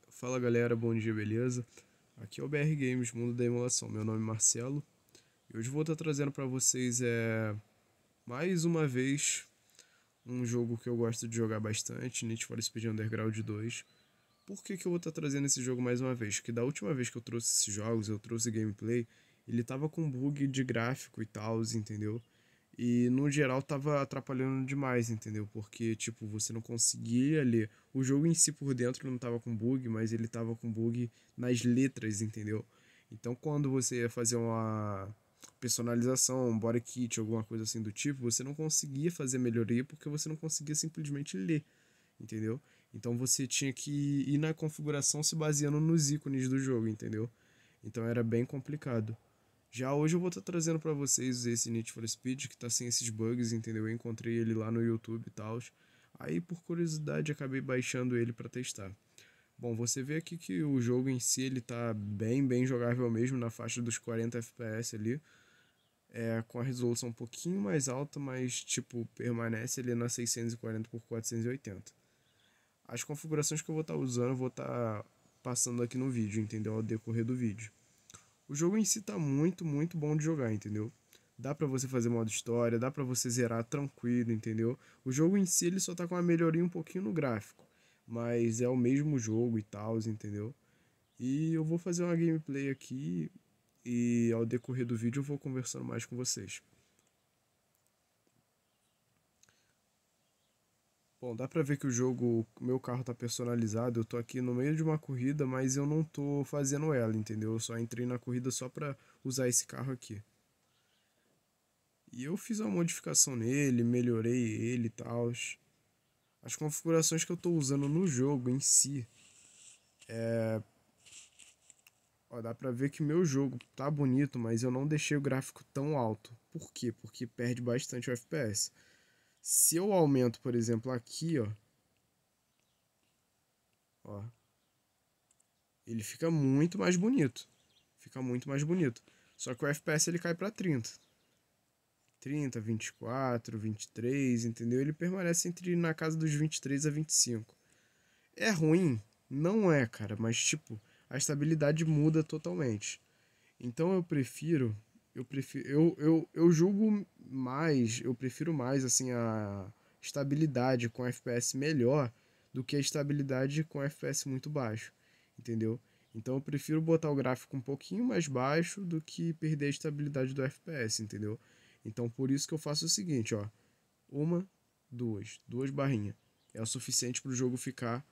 Fala galera, bom dia, beleza? Aqui é o BR Games, Mundo da Emulação. Meu nome é Marcelo e hoje vou estar trazendo para vocês mais uma vez um jogo que eu gosto de jogar bastante, Need for Speed Underground 2. Por que eu vou estar trazendo esse jogo mais uma vez? Porque da última vez que eu trouxe esses jogos, eu trouxe gameplay, ele tava com bug de gráfico e tal, entendeu? E no geral tava atrapalhando demais, entendeu? Porque, tipo, você não conseguia ler. O jogo em si por dentro não tava com bug, mas ele tava com bug nas letras, entendeu? Então quando você ia fazer uma personalização, um body kit, alguma coisa assim do tipo, você não conseguia fazer melhoria porque você não conseguia simplesmente ler, entendeu? Então você tinha que ir na configuração se baseando nos ícones do jogo, entendeu? Então era bem complicado. Já hoje eu vou estar trazendo para vocês esse Need for Speed que tá sem esses bugs, entendeu? Eu encontrei ele lá no YouTube e tal. Aí por curiosidade acabei baixando ele para testar. Bom, você vê aqui que o jogo em si ele tá bem jogável mesmo, na faixa dos 40 FPS ali. Com a resolução um pouquinho mais alta, mas tipo, permanece ali na 640 por 480. As configurações que eu vou estar usando, eu vou estar passando aqui no vídeo, entendeu? Ao decorrer do vídeo. O jogo em si tá muito bom de jogar, entendeu? Dá pra você fazer modo história, dá pra você zerar tranquilo, entendeu? O jogo em si ele só tá com uma melhoria um pouquinho no gráfico, mas é o mesmo jogo e tal, entendeu? E eu vou fazer uma gameplay aqui e ao decorrer do vídeo eu vou conversando mais com vocês. Bom, dá pra ver que meu carro tá personalizado. Eu tô aqui no meio de uma corrida, mas eu não tô fazendo ela, entendeu? Eu só entrei na corrida só pra usar esse carro aqui. E eu fiz uma modificação nele, melhorei ele e tal. As configurações que eu estou usando no jogo em si, ó, dá pra ver que meu jogo tá bonito, mas eu não deixei o gráfico tão alto. Por quê? Porque perde bastante o FPS. Se eu aumento, por exemplo, aqui, ó, ele fica muito mais bonito. Fica muito mais bonito. Só que o FPS ele cai pra 30, 24, 23, entendeu? Ele permanece entre na casa dos 23 a 25. É ruim? Não é, cara, mas tipo, a estabilidade muda totalmente. Então eu julgo mais, eu prefiro mais assim a estabilidade com FPS melhor do que a estabilidade com FPS muito baixo, entendeu? Então eu prefiro botar o gráfico um pouquinho mais baixo do que perder a estabilidade do FPS, entendeu? Então por isso que eu faço o seguinte, ó, uma, duas barrinhas. É o suficiente para o jogo ficar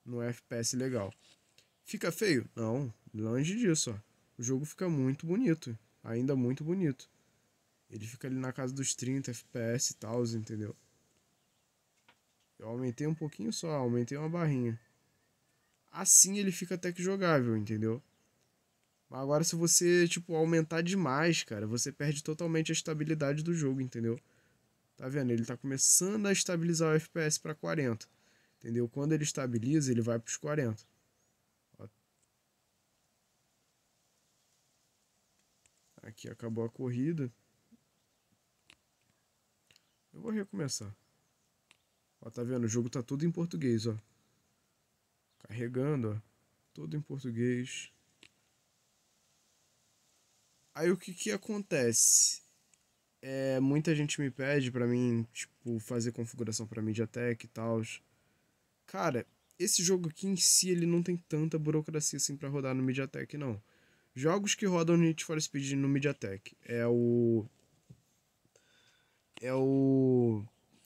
no FPS legal. Fica feio? Não, longe disso, ó. O jogo fica muito bonito, ainda muito bonito. Ele fica ali na casa dos 30 FPS e tal, entendeu? Eu aumentei um pouquinho só, aumentei uma barrinha. Assim ele fica até que jogável, entendeu? Mas agora se você, tipo, aumentar demais, cara, você perde totalmente a estabilidade do jogo, entendeu? Tá vendo? Ele tá começando a estabilizar o FPS pra 40, entendeu? Quando ele estabiliza, ele vai pros 40. Ó, aqui acabou a corrida. Eu vou recomeçar. Ó, tá vendo? O jogo tá tudo em português, ó. Carregando, ó. Tudo em português. Aí o que que acontece? Muita gente me pede pra mim, tipo, fazer configuração pra MediaTek e tal. Cara, esse jogo aqui em si, ele não tem tanta burocracia assim pra rodar no MediaTek, não. Jogos que rodam Need for Speed no MediaTek é o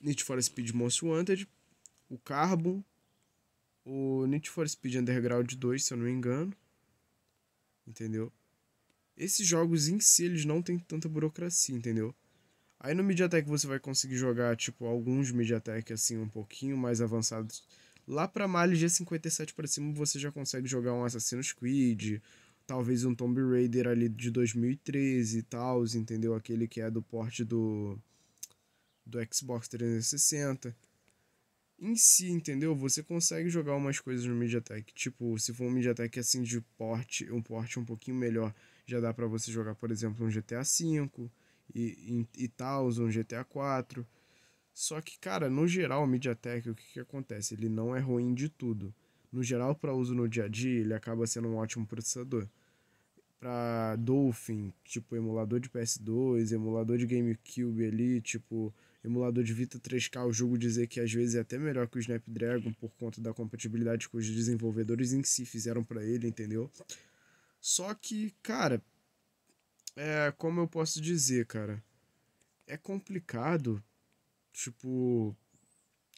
Need for Speed Most Wanted, o Carbon, o Need for Speed Underground 2, se eu não me engano, entendeu? Esses jogos em si, eles não tem tanta burocracia, entendeu? Aí no MediaTek você vai conseguir jogar, tipo, alguns MediaTek, assim, um pouquinho mais avançados. Lá pra Mali G57 pra cima você já consegue jogar um Assassin's Creed, talvez um Tomb Raider ali de 2013 e tal, entendeu? Aquele que é do porte do Xbox 360. Em si, entendeu? Você consegue jogar umas coisas no MediaTek. Tipo, se for um MediaTek assim de porte um pouquinho melhor, já dá pra você jogar, por exemplo, um GTA V e tal, um GTA 4. Só que, cara, no geral, o MediaTek, o que que acontece? Ele não é ruim de tudo. no geral, para uso no dia a dia, ele acaba sendo um ótimo processador. Para Dolphin, tipo emulador de PS2, emulador de GameCube ali, tipo emulador de Vita 3K, o jogo dizer que às vezes é até melhor que o Snapdragon por conta da compatibilidade que os desenvolvedores em si fizeram para ele, entendeu? Só que, cara, como eu posso dizer, cara, é complicado, tipo,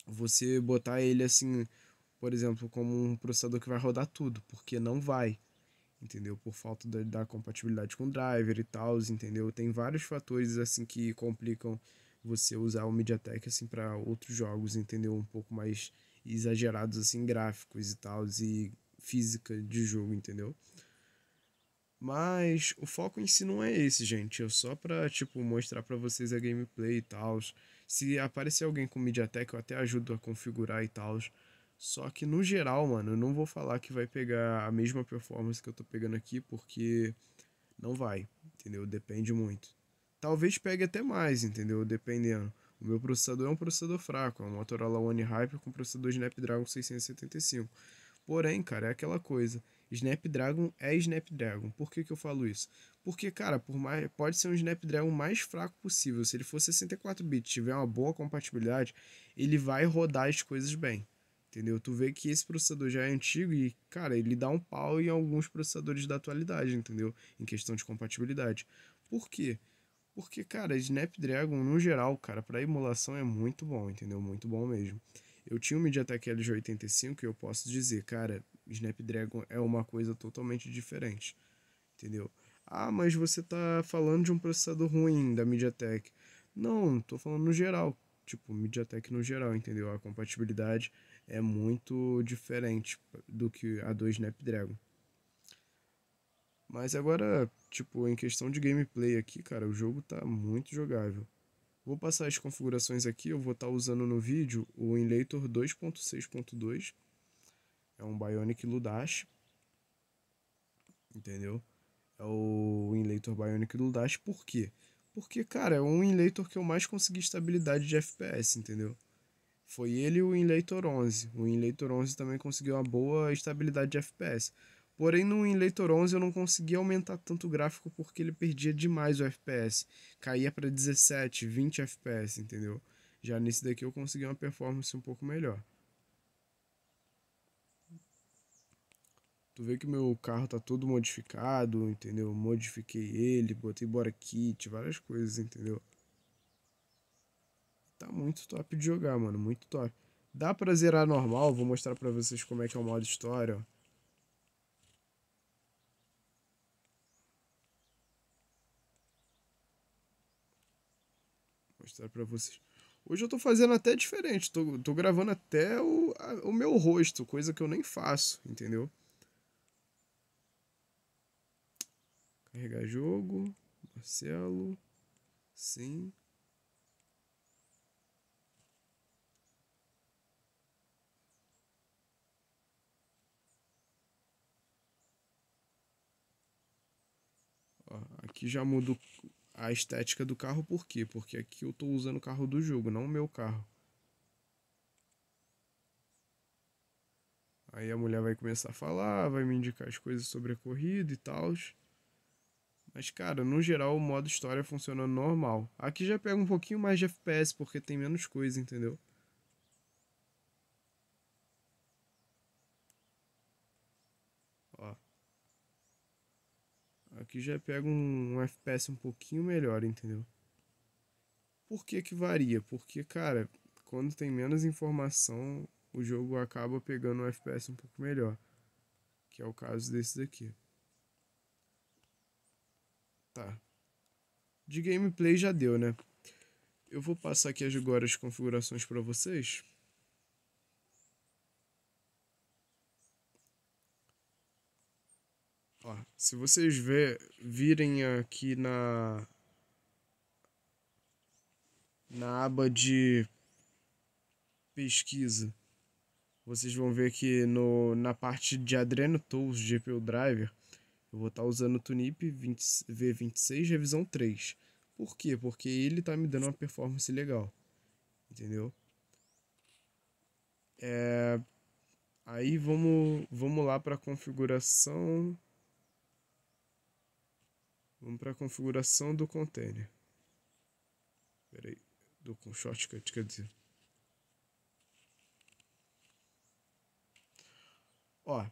você botar ele assim, por exemplo, como um processador que vai rodar tudo, porque não vai, entendeu? Por falta da compatibilidade com o driver e tal, entendeu? Tem vários fatores assim que complicam você usar o MediaTek assim para outros jogos, entendeu? Um pouco mais exagerados assim, gráficos e tal e física de jogo, entendeu? Mas o foco em si não é esse, gente. É só pra, tipo, mostrar pra vocês a gameplay e tal. Se aparecer alguém com MediaTek, eu até ajudo a configurar e tal. Só que no geral, mano, eu não vou falar que vai pegar a mesma performance que eu tô pegando aqui, porque não vai, entendeu? Depende muito. Talvez pegue até mais, entendeu? Dependendo. O meu processador é um processador fraco, é um Motorola One Hyper com processador Snapdragon 675. Porém, cara, é aquela coisa. Snapdragon é Snapdragon. Por que eu falo isso? Porque, cara, por mais, pode ser um Snapdragon mais fraco possível. Se ele for 64 bits, tiver uma boa compatibilidade, ele vai rodar as coisas bem. Entendeu? Tu vê que esse processador já é antigo e, cara, ele dá um pau em alguns processadores da atualidade, entendeu? Em questão de compatibilidade. Por quê? Porque, cara, Snapdragon, no geral, cara, para emulação é muito bom, entendeu? Muito bom mesmo. Eu tinha um MediaTek LG85 e eu posso dizer, cara, Snapdragon é uma coisa totalmente diferente, entendeu? Ah, mas você tá falando de um processador ruim da MediaTek. Não, tô falando no geral. Tipo, MediaTek no geral, entendeu? A compatibilidade é muito diferente do que a do Snapdragon. Mas agora, tipo, em questão de gameplay aqui, cara, o jogo tá muito jogável. Vou passar as configurações aqui, eu vou estar usando no vídeo o Enlator 2.6.2, é um Bionic Ludash, entendeu? É o Enlator Bionic Ludash, por quê? Porque, cara, é um Enlator que eu mais consegui estabilidade de FPS, entendeu? Foi ele e o Enlator 11. O Enlator 11 também conseguiu uma boa estabilidade de FPS. Porém, no Enlator 11 eu não consegui aumentar tanto o gráfico porque ele perdia demais o FPS. Caía para 17, 20 FPS, entendeu? Já nesse daqui eu consegui uma performance um pouco melhor. Tu vê que meu carro tá todo modificado, entendeu? Modifiquei ele, botei bora kit, várias coisas, entendeu? Tá muito top de jogar, mano, muito top. Dá pra zerar normal, vou mostrar pra vocês como é que é o modo história, ó. Mostrar pra vocês. Hoje eu tô fazendo até diferente, tô gravando até o meu rosto, coisa que eu nem faço, entendeu? Carregar jogo, Marcelo, sim. Ó, aqui já mudo a estética do carro, por quê? Porque aqui eu tô usando o carro do jogo, não o meu carro. Aí a mulher vai começar a falar, vai me indicar as coisas sobre a corrida e tal. Mas, cara, no geral, o modo história funciona normal. Aqui já pega um pouquinho mais de FPS, porque tem menos coisa, entendeu? Ó, aqui já pega um FPS um pouquinho melhor, entendeu? Por que que varia? Porque, cara, quando tem menos informação, o jogo acaba pegando um FPS um pouco melhor. Que é o caso desse daqui. Tá. De gameplay já deu, né? Eu vou passar aqui agora as configurações para vocês. Ó, se vocês virem aqui na aba de pesquisa, vocês vão ver que na parte de Adreno Tools GPU Driver, eu vou estar usando o Tunip V26 revisão 3. Por quê? Porque ele tá me dando uma performance legal, entendeu? Aí vamos lá para configuração. Vamos para a configuração do container. Espera aí, do shortcut, quer dizer. Ó,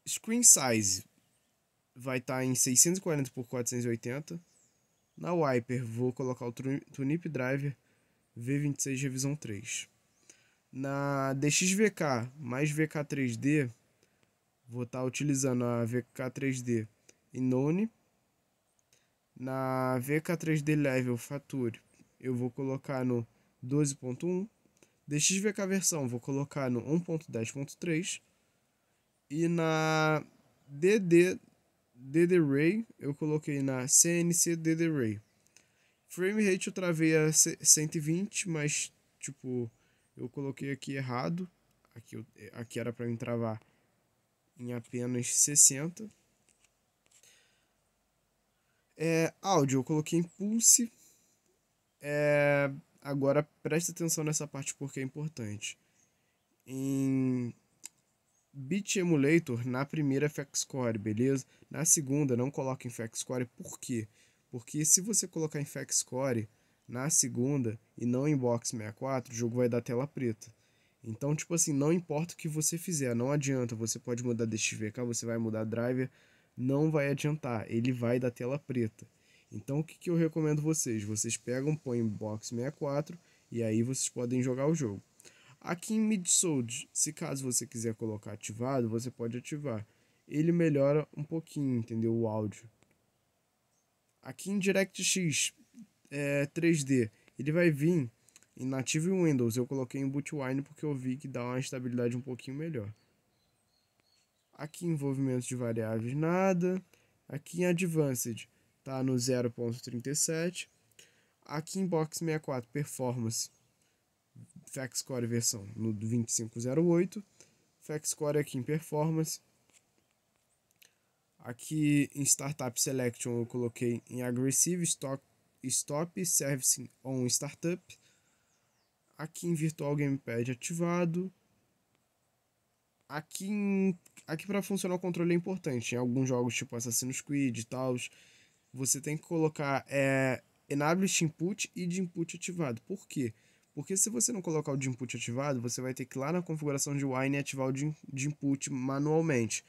screen size vai estar em 640 por 480. Na Wiper vou colocar o Tunip Driver V26 revisão 3. Na DXVK mais VK3D, vou estar utilizando a VK3D Inone. Na VK3D Level Fature, eu vou colocar no 12.1. DXVK versão, vou colocar no 1.10.3. E na DD-Ray, eu coloquei na CNC DD-Ray. Frame rate eu travei a 120, mas, tipo, eu coloquei aqui errado. Aqui era para mim travar em apenas 60. Áudio, eu coloquei em Pulse. Agora presta atenção nessa parte porque é importante. Em Beat Emulator, na primeira FX Core, beleza? Na segunda, não coloca em FX Core. Por quê? Porque se você colocar em FX Core na segunda e não em Box 64, o jogo vai dar tela preta. Então, tipo assim, não importa o que você fizer, não adianta. Você pode mudar DXVK, você vai mudar driver, não vai adiantar. Ele vai dar tela preta. Então, o que eu recomendo vocês? Vocês pegam, põem em Box 64 e aí vocês podem jogar o jogo. Aqui em Midsode, se caso você quiser colocar ativado, você pode ativar. Ele melhora um pouquinho, entendeu? O áudio. Aqui em DirectX 3D, ele vai vir em Native Windows. Eu coloquei em Bootwine porque eu vi que dá uma estabilidade um pouquinho melhor. Aqui em envolvimento de variáveis, nada. Aqui em Advanced, tá no 0.37. Aqui em Box 64, Performance, FX Core versão no 2508. FX Core aqui em Performance. Aqui em Startup Selection eu coloquei em Aggressive Stop Servicing on Startup. Aqui em Virtual Gamepad ativado. Aqui para funcionar o controle é importante. Em alguns jogos tipo Assassin's Creed e tal, você tem que colocar Enable Input e de input ativado. Por quê? Porque se você não colocar o de input ativado, você vai ter que ir lá na configuração de Wine e ativar o de input manualmente.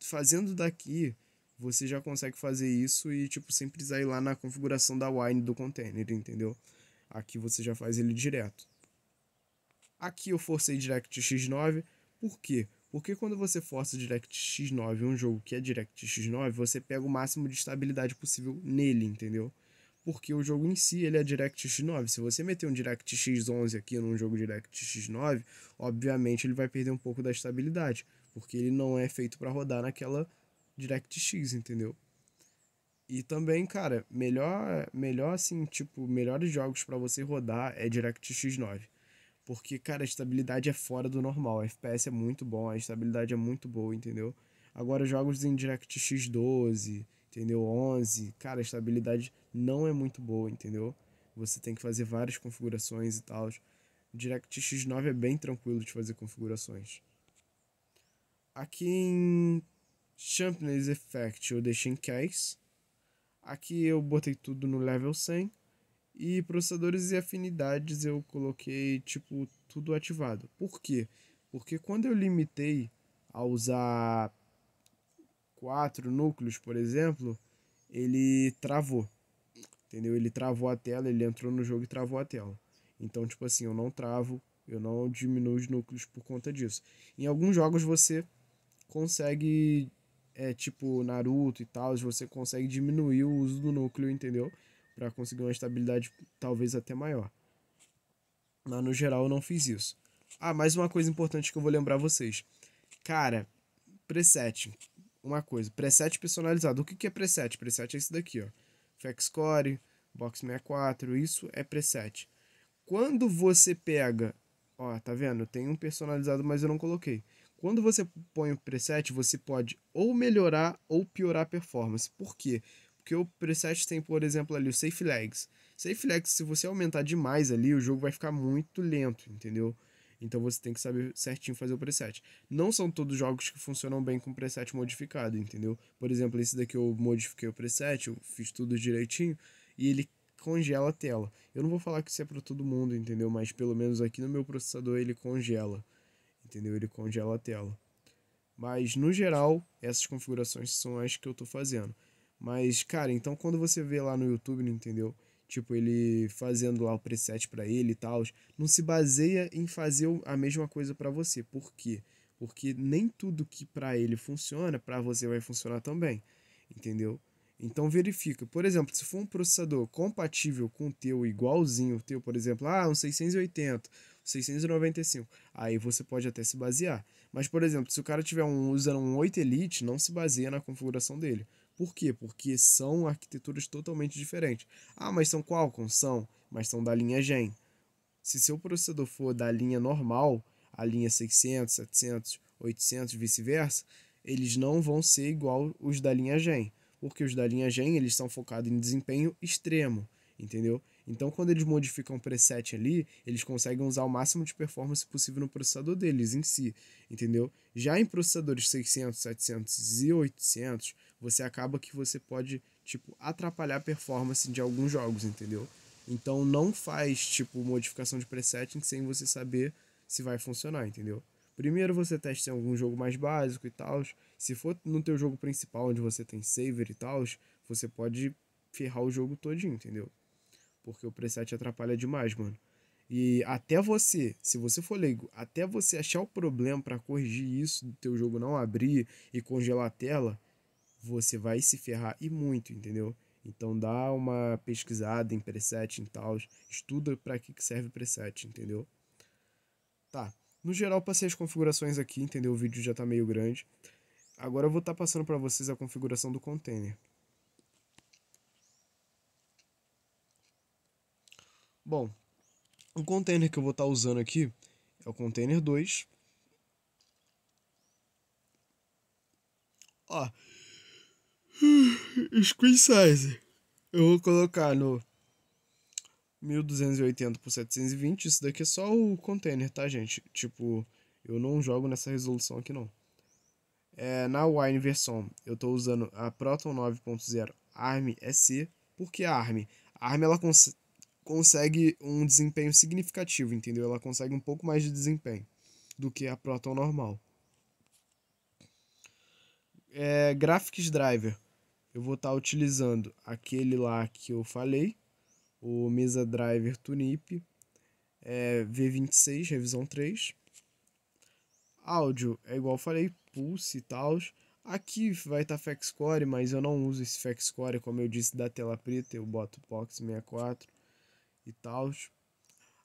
Fazendo daqui, você já consegue fazer isso e tipo sem precisar ir lá na configuração da Wine do container, entendeu? Aqui você já faz ele direto. Aqui eu forcei DirectX 9. Por quê? Porque quando você força DirectX 9 um jogo que é DirectX 9, você pega o máximo de estabilidade possível nele, entendeu? Porque o jogo em si ele é DirectX 9. Se você meter um DirectX 11 aqui num jogo DirectX 9, obviamente ele vai perder um pouco da estabilidade, porque ele não é feito para rodar naquela DirectX, entendeu? E também, cara, melhor assim, tipo, melhores jogos para você rodar é DirectX 9. Porque, cara, a estabilidade é fora do normal. A FPS é muito bom, a estabilidade é muito boa, entendeu? Agora, jogos em DirectX 12, entendeu? 11, cara, a estabilidade não é muito boa, entendeu? Você tem que fazer várias configurações e tal. DirectX 9 é bem tranquilo de fazer configurações. Aqui em Sharpness Effect eu deixei em Case. Aqui eu botei tudo no level 100. E processadores e afinidades eu coloquei, tipo, tudo ativado. Por quê? Porque quando eu limitei a usar 4 núcleos, por exemplo, ele travou. Entendeu? Ele travou a tela, ele entrou no jogo e travou a tela. Então, tipo assim, eu não travo, eu não diminuo os núcleos por conta disso. Em alguns jogos você consegue, tipo Naruto e tal, você consegue diminuir o uso do núcleo, entendeu? Para conseguir uma estabilidade talvez até maior. Mas no geral eu não fiz isso. Ah, mais uma coisa importante que eu vou lembrar vocês. Cara, preset. Uma coisa, preset personalizado. O que é preset? Preset é esse daqui, ó. FXCore, Box 64, isso é preset. Quando você pega, ó, tá vendo? Tem um personalizado, mas eu não coloquei. Quando você põe o preset, você pode ou melhorar ou piorar a performance. Por quê? Porque o preset tem, por exemplo, ali o Safe Lags. Safe Lags, se você aumentar demais ali, o jogo vai ficar muito lento, entendeu? Então você tem que saber certinho fazer o preset. Não são todos jogos que funcionam bem com preset modificado, entendeu? Por exemplo, esse daqui eu modifiquei o preset, eu fiz tudo direitinho e ele congela a tela. Eu não vou falar que isso é para todo mundo, entendeu? Mas pelo menos aqui no meu processador ele congela, entendeu? Ele congela a tela. Mas no geral, essas configurações são as que eu tô fazendo. Mas, cara, então quando você vê lá no YouTube, não entendeu? Tipo, ele fazendo lá o preset pra ele e tal, não se baseia em fazer a mesma coisa pra você. Por quê? Porque nem tudo que pra ele funciona, pra você vai funcionar também. Entendeu? Então verifica. Por exemplo, se for um processador compatível com o teu, igualzinho o teu, por exemplo, um 680, 695, aí você pode até se basear. Mas, por exemplo, se o cara tiver usando um 8 Elite, não se baseia na configuração dele. Por quê? Porque são arquiteturas totalmente diferentes. Mas são Qualcomm? São, mas são da linha Gen. Se seu processador for da linha normal, a linha 600, 700, 800, vice-versa, eles não vão ser igual os da linha Gen. Porque os da linha Gen, eles são focados em desempenho extremo, entendeu? Então, quando eles modificam o preset ali, eles conseguem usar o máximo de performance possível no processador deles em si, entendeu? Já em processadores 600, 700 e 800, você acaba que você pode, tipo, atrapalhar a performance de alguns jogos, entendeu? Então não faz, tipo, modificação de presetting sem você saber se vai funcionar, entendeu? Primeiro você testa em algum jogo mais básico e tal. Se for no teu jogo principal, onde você tem saver e tal, você pode ferrar o jogo todinho, entendeu? Porque o preset atrapalha demais, mano. E até você, se você for leigo, até você achar o problema para corrigir isso, do teu jogo não abrir e congelar a tela, você vai se ferrar e muito, entendeu? Então dá uma pesquisada em preset e tal, estuda para que serve preset, entendeu? Tá. No geral, passei as configurações aqui, entendeu? O vídeo já tá meio grande. Agora eu vou estar passando para vocês a configuração do container. Bom, o container que eu vou estar usando aqui é o container 2. Ó, screen size. Eu vou colocar no 1280 por 720. Isso daqui é só o container, tá, gente? Tipo, eu não jogo nessa resolução aqui, não. Na Wine versão, eu tô usando a Proton 9.0 ARM SC. Por que a ARM? A ARM ela consegue um desempenho significativo, entendeu? Ela consegue um pouco mais de desempenho do que a Proton normal. Graphics Driver, eu vou estar utilizando aquele lá que eu falei, o Mesa Driver Tunip V26 revisão 3. Áudio é igual eu falei, Pulse e tal. Aqui vai estar FXcore, mas eu não uso esse FXcore, como eu disse, da tela preta, eu boto Pox 64 e tal.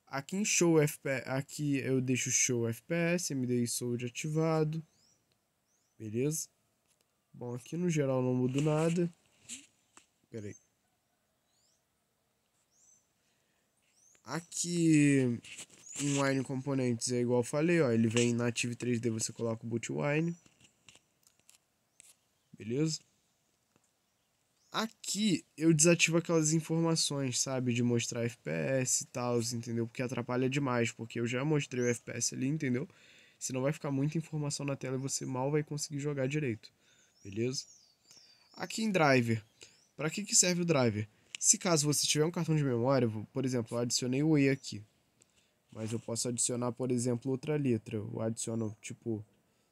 Aqui em Show FPS, aqui eu deixo Show FPS, MDI Sold ativado. Beleza? Bom, aqui no geral não mudo nada. Pera aí. Aqui em Wine Componentes é igual eu falei, ó, ele vem Native 3D, você coloca o boot Wine. Beleza? Aqui eu desativo aquelas informações, sabe? De mostrar FPS e tal, entendeu? Porque atrapalha demais, porque eu já mostrei o FPS ali, entendeu? Senão vai ficar muita informação na tela e você mal vai conseguir jogar direito. Beleza? Aqui em Driver. Para que serve o Driver? Se caso você tiver um cartão de memória, por exemplo, eu adicionei o E aqui. Mas eu posso adicionar, por exemplo, outra letra. Eu adiciono, tipo,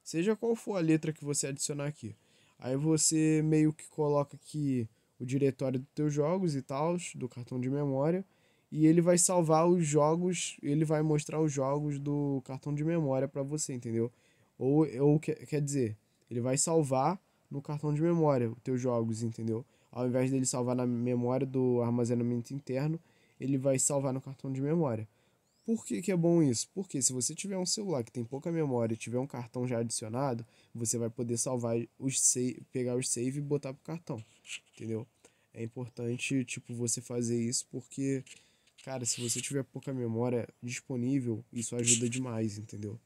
seja qual for a letra que você adicionar aqui. Aí você meio que coloca aqui o diretório dos teus jogos e tal, do cartão de memória. E ele vai salvar os jogos, ele vai mostrar os jogos do cartão de memória para você, entendeu? Ou quer dizer, ele vai salvar no cartão de memória os teus jogos, entendeu? Ao invés dele salvar na memória do armazenamento interno, ele vai salvar no cartão de memória. Por que que é bom isso? Porque se você tiver um celular que tem pouca memória e tiver um cartão já adicionado, você vai poder salvar pegar os save e botar pro cartão, entendeu? É importante, tipo, você fazer isso porque, cara, se você tiver pouca memória disponível, isso ajuda demais, entendeu?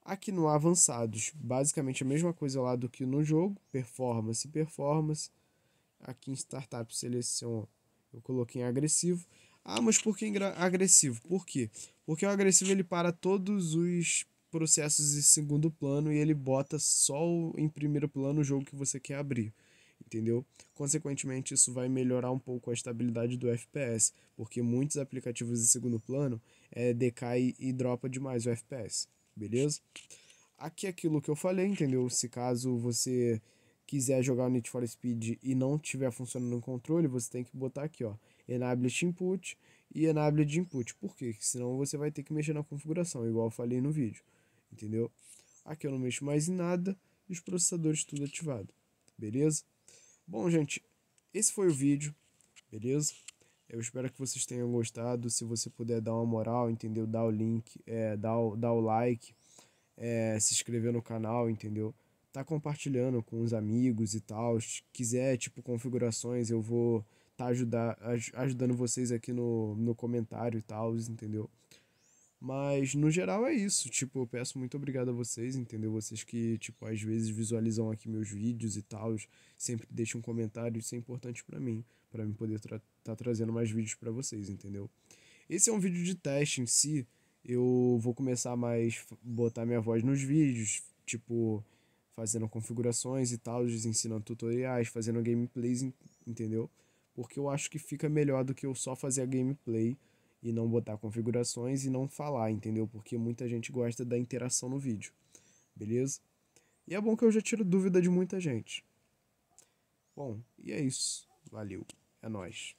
Aqui no avançados, basicamente a mesma coisa lá do que no jogo, performance. Aqui em startup seleção eu coloquei em agressivo. Mas por que agressivo? Por quê? Porque o agressivo ele para todos os processos em segundo plano e ele bota só em primeiro plano o jogo que você quer abrir, entendeu? Consequentemente, isso vai melhorar um pouco a estabilidade do FPS, porque muitos aplicativos de segundo plano decai e dropa demais o FPS, beleza? Aqui é aquilo que eu falei, entendeu? Se caso você quiser jogar o Need for Speed e não estiver funcionando no controle, você tem que botar aqui, ó, Enabled Input e Enabled Input. Por quê? Porque senão você vai ter que mexer na configuração, igual eu falei no vídeo, entendeu? Aqui eu não mexo mais em nada e os processadores tudo ativado, beleza? Bom, gente, esse foi o vídeo, beleza? Eu espero que vocês tenham gostado. Se você puder dar uma moral, entendeu? Dar o link, dar o like, se inscrever no canal, entendeu? Tá compartilhando com os amigos e tal. Se quiser, tipo, configurações, eu vou tá ajudando vocês aqui no comentário e tal, entendeu? Mas no geral é isso. Tipo, eu peço muito obrigado a vocês, entendeu? Vocês que, tipo, às vezes visualizam aqui meus vídeos e tal, sempre deixam um comentário, isso é importante pra mim poder tá trazendo mais vídeos pra vocês, entendeu? Esse é um vídeo de teste em si. Eu vou começar mais botar minha voz nos vídeos, tipo, fazendo configurações e tal, ensinando tutoriais, fazendo gameplays, entendeu? Porque eu acho que fica melhor do que eu só fazer a gameplay e não botar configurações e não falar, entendeu? Porque muita gente gosta da interação no vídeo, beleza? E é bom que eu já tiro dúvida de muita gente. Bom, e é isso. Valeu. É nóis.